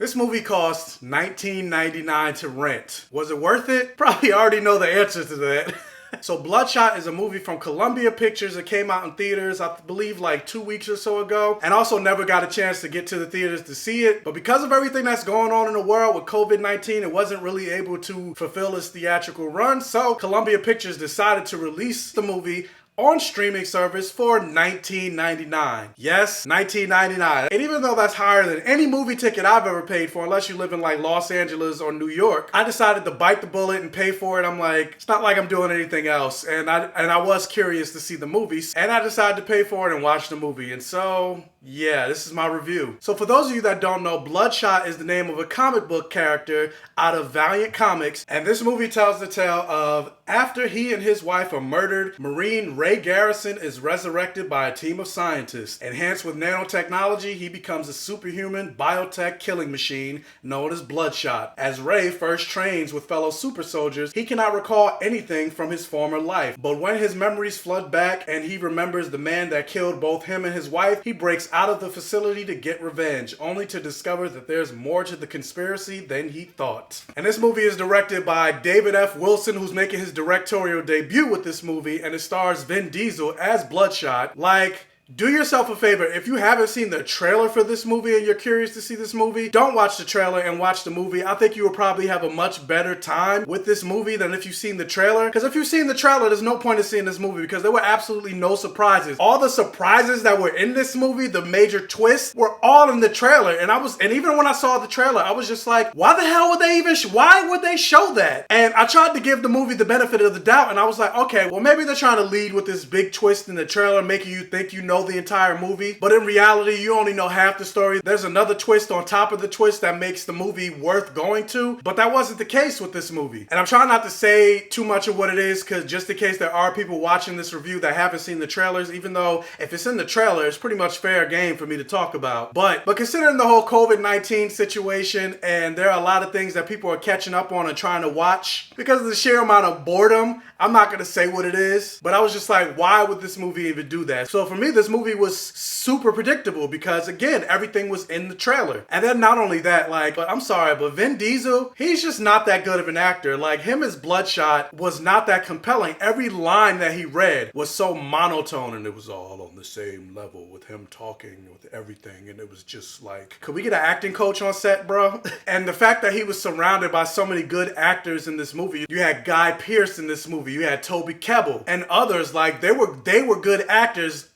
This movie cost $19.99 to rent. Was it worth it? Probably already know the answer to that. So Bloodshot is a movie from Columbia Pictures that came out in theaters, I believe like 2 weeks or so ago, and also never got a chance to get to the theaters to see it. But because of everything that's going on in the world with COVID-19, it wasn't really able to fulfill its theatrical run, so Columbia Pictures decided to release the movie on streaming service for $19.99. Yes, $19.99. And even though that's higher than any movie ticket I've ever paid for, unless you live in like Los Angeles or New York, I decided to bite the bullet and pay for it. I'm like, it's not like I'm doing anything else. And I was curious to see the movies, and I decided to pay for it and watch the movie. And so, yeah, this is my review. So for those of you that don't know, Bloodshot is the name of a comic book character out of Valiant Comics. And this movie tells the tale of after he and his wife are murdered, Marine Ray Garrison is resurrected by a team of scientists. Enhanced with nanotechnology, he becomes a superhuman biotech killing machine known as Bloodshot. As Ray first trains with fellow super soldiers, he cannot recall anything from his former life. But when his memories flood back and he remembers the man that killed both him and his wife, he breaks out of the facility to get revenge, only to discover that there's more to the conspiracy than he thought. And this movie is directed by David F. Wilson, who's making his directorial debut with this movie, and it stars Vin Diesel as Bloodshot. Like, do yourself a favor, if you haven't seen the trailer for this movie and you're curious to see this movie, don't watch the trailer and watch the movie. I think you will probably have a much better time with this movie than if you've seen the trailer. Because if you've seen the trailer, there's no point in seeing this movie because there were absolutely no surprises. All the surprises that were in this movie, the major twists, were all in the trailer. And even when I saw the trailer, I was just like, why the hell would they even, why would they show that? And I tried to give the movie the benefit of the doubt, and I was like, okay, well maybe they're trying to lead with this big twist in the trailer, making you think you know the entire movie, but in reality you only know half the story. There's another twist on top of the twist that makes the movie worth going to, but that wasn't the case with this movie. And I'm trying not to say too much of what it is, because just in case there are people watching this review that haven't seen the trailers, even though if it's in the trailer it's pretty much fair game for me to talk about. But considering the whole COVID-19 situation, and there are a lot of things that people are catching up on and trying to watch because of the sheer amount of boredom, I'm not gonna say what it is, but I was just like, why would this movie even do that? So for me, this movie was super predictable because, again, everything was in the trailer. And then not only that, like, but I'm sorry, but Vin Diesel, he's just not that good of an actor. Like, him as Bloodshot was not that compelling. Every line that he read was so monotone, and it was all on the same level with him talking with everything, and it was just like, could we get an acting coach on set, bro? And the fact that he was surrounded by so many good actors in this movie, you had Guy Pearce in this movie, you had Toby Kebbell, and others, like, they were good actors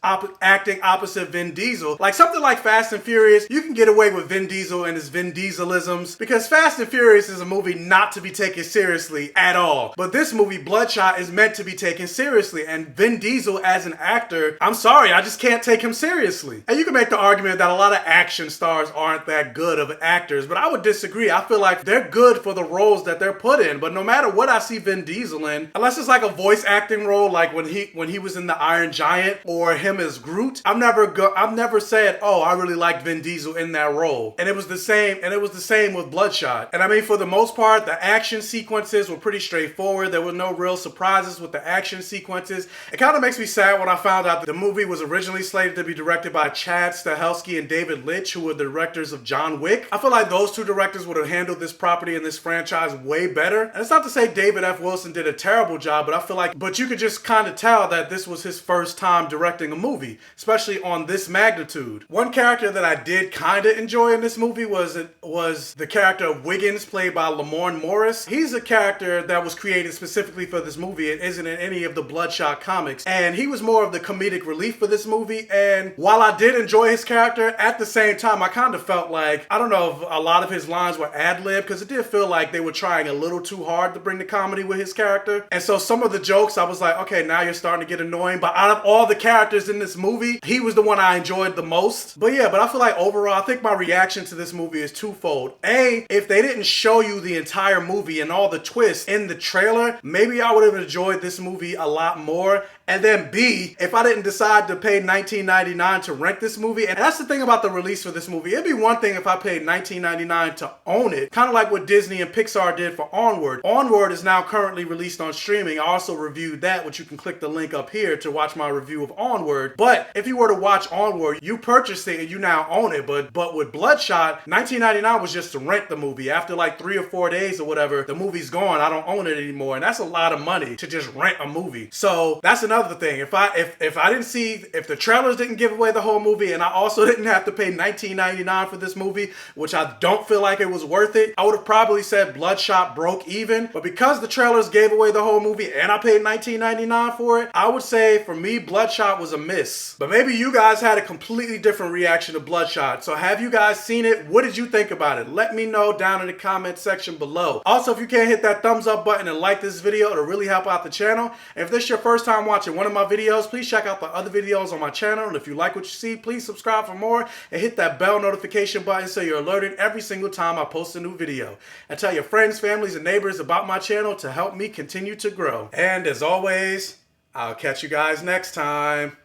acting opposite Vin Diesel. Like something like Fast and Furious, you can get away with Vin Diesel and his Vin Dieselisms because Fast and Furious is a movie not to be taken seriously at all. But this movie, Bloodshot, is meant to be taken seriously, and Vin Diesel as an actor, I'm sorry, I just can't take him seriously. And you can make the argument that a lot of action stars aren't that good of actors, but I would disagree. I feel like they're good for the roles that they're put in, but no matter what I see Vin Diesel in, unless it's like a voice acting role, like when he was in the Iron Giant or him as Groot, I've never said, oh, I really liked Vin Diesel in that role. And it was the same with Bloodshot. And I mean, for the most part, the action sequences were pretty straightforward. There were no real surprises with the action sequences. It kind of makes me sad when I found out that the movie was originally slated to be directed by Chad Stahelski and David Leitch, who were the directors of John Wick. I feel like those two directors would have handled this property and this franchise way better. And it's not to say David F. Wilson did a terrible job, but I feel like, but you could just kind of tell that this was his first time directing a movie, especially on this magnitude. One character that I did kind of enjoy in this movie was the character of Wiggins, played by Lamorne Morris. He's a character that was created specifically for this movie. It isn't in any of the Bloodshot comics, and he was more of the comedic relief for this movie. And while I did enjoy his character, at the same time I kind of felt like, I don't know if a lot of his lines were ad-lib, because it did feel like they were trying a little too hard to bring the comedy with his character. And so some of the jokes I was like, okay, now you're starting to get annoying. But out of all the characters in this movie, he was the one I enjoyed the most. But yeah, but I feel like overall, I think my reaction to this movie is twofold. A, if they didn't show you the entire movie and all the twists in the trailer, maybe I would have enjoyed this movie a lot more. And then B, if I didn't decide to pay $19.99 to rent this movie, and that's the thing about the release for this movie. It'd be one thing if I paid $19.99 to own it, kind of like what Disney and Pixar did for Onward. Onward is now currently released on streaming. I also reviewed that, which you can click the link up here to watch my review of Onward. But if you were to watch Onward, you purchased it and you now own it. But with Bloodshot, $19.99 was just to rent the movie. After like 3 or 4 days or whatever, the movie's gone. I don't own it anymore. And that's a lot of money to just rent a movie. So that's another thing. If the trailers didn't give away the whole movie and I also didn't have to pay $19.99 for this movie, which I don't feel like it was worth it, I would have probably said Bloodshot broke even. But because the trailers gave away the whole movie and I paid $19.99 for it, I would say for me, Bloodshot was a miss. But maybe you guys had a completely different reaction to Bloodshot. So have you guys seen it? What did you think about it? Let me know down in the comment section below. Also, if you can't hit that thumbs up button and like this video, it'll really help out the channel. And if this is your first time watching one of my videos, please check out the other videos on my channel. And if you like what you see, please subscribe for more and hit that bell notification button so you're alerted every single time I post a new video. And tell your friends, families, and neighbors about my channel to help me continue to grow. And as always, I'll catch you guys next time.